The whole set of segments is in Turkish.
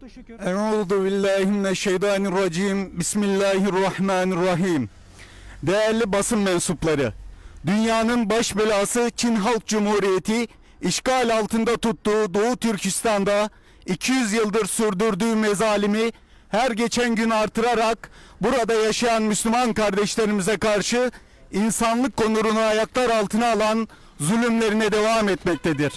Mutlu şükür. Euzubillahimineşşeytanirracim. Bismillahirrahmanirrahim. Değerli basın mensupları, dünyanın baş belası Çin Halk Cumhuriyeti, işgal altında tuttuğu Doğu Türkistan'da 200 yıldır sürdürdüğü mezalimi her geçen gün artırarak burada yaşayan Müslüman kardeşlerimize karşı insanlık onurunu ayaklar altına alan zulümlerine devam etmektedir.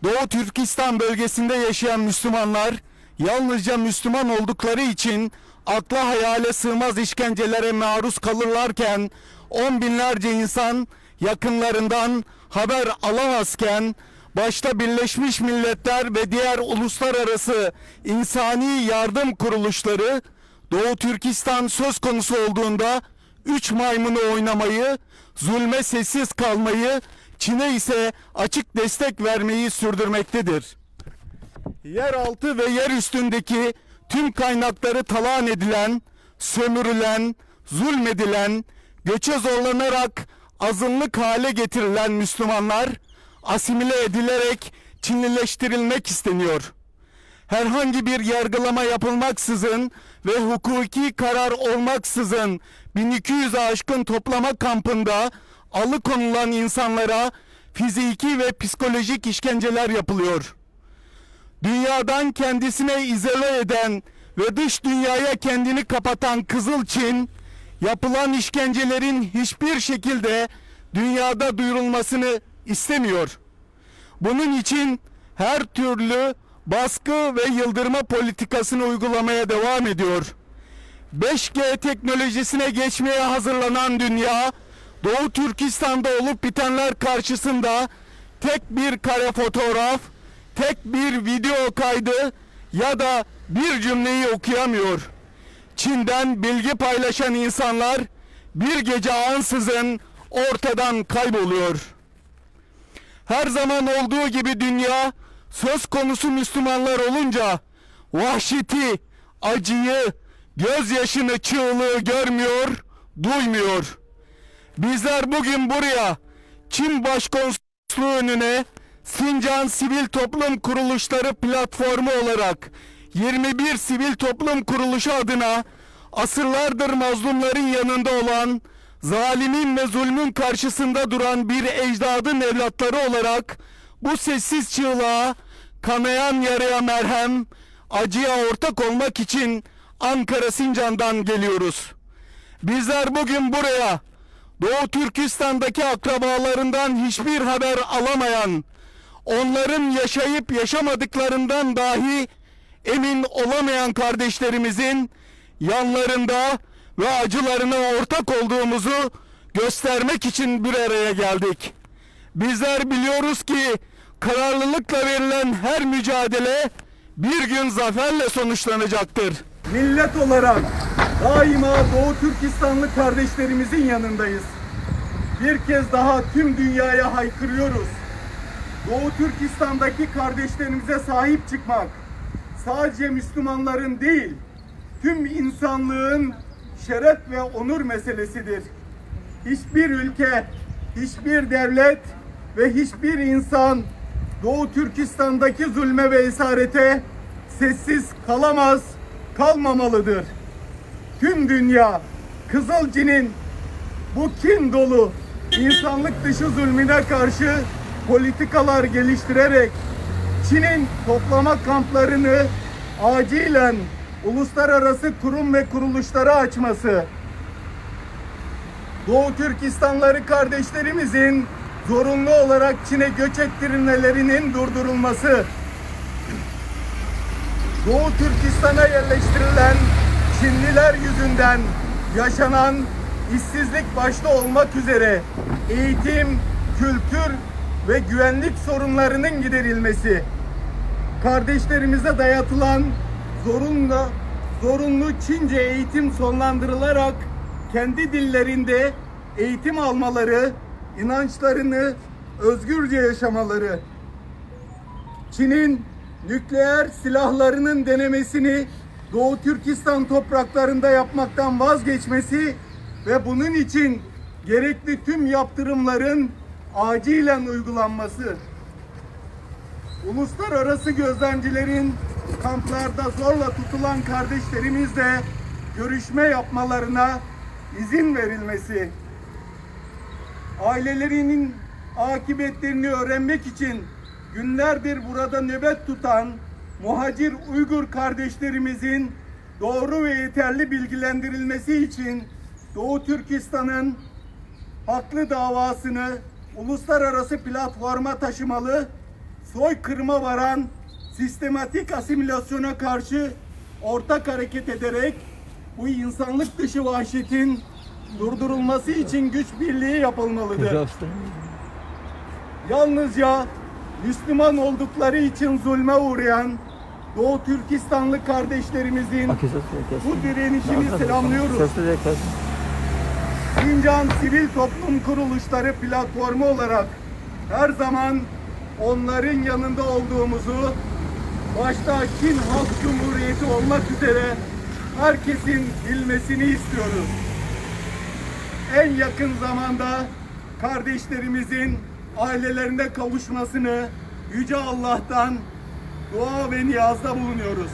Doğu Türkistan bölgesinde yaşayan Müslümanlar yalnızca Müslüman oldukları için akla hayale sığmaz işkencelere maruz kalırlarken, on binlerce insan yakınlarından haber alamazken, başta Birleşmiş Milletler ve diğer uluslararası insani yardım kuruluşları Doğu Türkistan söz konusu olduğunda üç maymunu oynamayı, zulme sessiz kalmayı, Çin'e ise açık destek vermeyi sürdürmektedir. Yeraltı ve yer üstündeki tüm kaynakları talan edilen, sömürülen, zulmedilen, göçe zorlanarak azınlık hale getirilen Müslümanlar asimile edilerek Çinlileştirilmek isteniyor. Herhangi bir yargılama yapılmaksızın ve hukuki karar olmaksızın 1200'e aşkın toplama kampında alıkonulan insanlara fiziki ve psikolojik işkenceler yapılıyor. Dünyadan kendisine izole eden ve dış dünyaya kendini kapatan Kızıl Çin, yapılan işkencelerin hiçbir şekilde dünyada duyurulmasını istemiyor. Bunun için her türlü baskı ve yıldırma politikasını uygulamaya devam ediyor. 5G teknolojisine geçmeye hazırlanan dünya, Doğu Türkistan'da olup bitenler karşısında tek bir kare fotoğraf, tek bir video kaydı ya da bir cümleyi okuyamıyor. Çin'den bilgi paylaşan insanlar bir gece ansızın ortadan kayboluyor. Her zaman olduğu gibi dünya söz konusu Müslümanlar olunca vahşeti, acıyı, gözyaşını, çığlığı görmüyor, duymuyor. Bizler bugün buraya Çin Başkonsolosluğu önüne Sincan Sivil Toplum Kuruluşları platformu olarak 21 sivil toplum kuruluşu adına asırlardır mazlumların yanında olan, zalimin ve zulmün karşısında duran bir ecdadın evlatları olarak bu sessiz çığlığa, kanayan yaraya merhem, acıya ortak olmak için Ankara Sincan'dan geliyoruz. Bizler bugün buraya Doğu Türkistan'daki akrabalarından hiçbir haber alamayan, onların yaşayıp yaşamadıklarından dahi emin olamayan kardeşlerimizin yanlarında ve acılarına ortak olduğumuzu göstermek için bir araya geldik. Bizler biliyoruz ki kararlılıkla verilen her mücadele bir gün zaferle sonuçlanacaktır. Millet olarak daima Doğu Türkistanlı kardeşlerimizin yanındayız. Bir kez daha tüm dünyaya haykırıyoruz. Doğu Türkistan'daki kardeşlerimize sahip çıkmak sadece Müslümanların değil, tüm insanlığın şeref ve onur meselesidir. Hiçbir ülke, hiçbir devlet ve hiçbir insan Doğu Türkistan'daki zulme ve esarete sessiz kalamaz, kalmamalıdır. Tüm dünya Kızıl Çin'in bu kin dolu insanlık dışı zulmüne karşı politikalar geliştirerek Çin'in toplama kamplarını acilen uluslararası kurum ve kuruluşlara açması, Doğu Türkistanları kardeşlerimizin zorunlu olarak Çin'e göç ettirilmelerinin durdurulması, Doğu Türkistan'a yerleştirilen Çinliler yüzünden yaşanan işsizlik başta olmak üzere eğitim, kültür ve güvenlik sorunlarının giderilmesi, kardeşlerimize dayatılan zorunlu Çince eğitim sonlandırılarak kendi dillerinde eğitim almaları, inançlarını özgürce yaşamaları, Çin'in nükleer silahlarının denemesini Doğu Türkistan topraklarında yapmaktan vazgeçmesi ve bunun için gerekli tüm yaptırımların acilen uygulanması, uluslararası gözlemcilerin kamplarda zorla tutulan kardeşlerimizle görüşme yapmalarına izin verilmesi, ailelerinin akıbetlerini öğrenmek için günlerdir burada nöbet tutan muhacir Uygur kardeşlerimizin doğru ve yeterli bilgilendirilmesi için Doğu Türkistan'ın haklı davasını uluslararası platforma taşımalı, soykırıma varan sistematik asimilasyona karşı ortak hareket ederek bu insanlık dışı vahşetin durdurulması için güç birliği yapılmalıdır. Yalnızca Müslüman oldukları için zulme uğrayan Doğu Türkistanlı kardeşlerimizin bu direnişini selamlıyoruz. Sincan Sivil Toplum Kuruluşları platformu olarak her zaman onların yanında olduğumuzu, başta Çin Halk Cumhuriyeti olmak üzere herkesin bilmesini istiyoruz. En yakın zamanda kardeşlerimizin ailelerine kavuşmasını Yüce Allah'tan dua ve niyazda bulunuyoruz.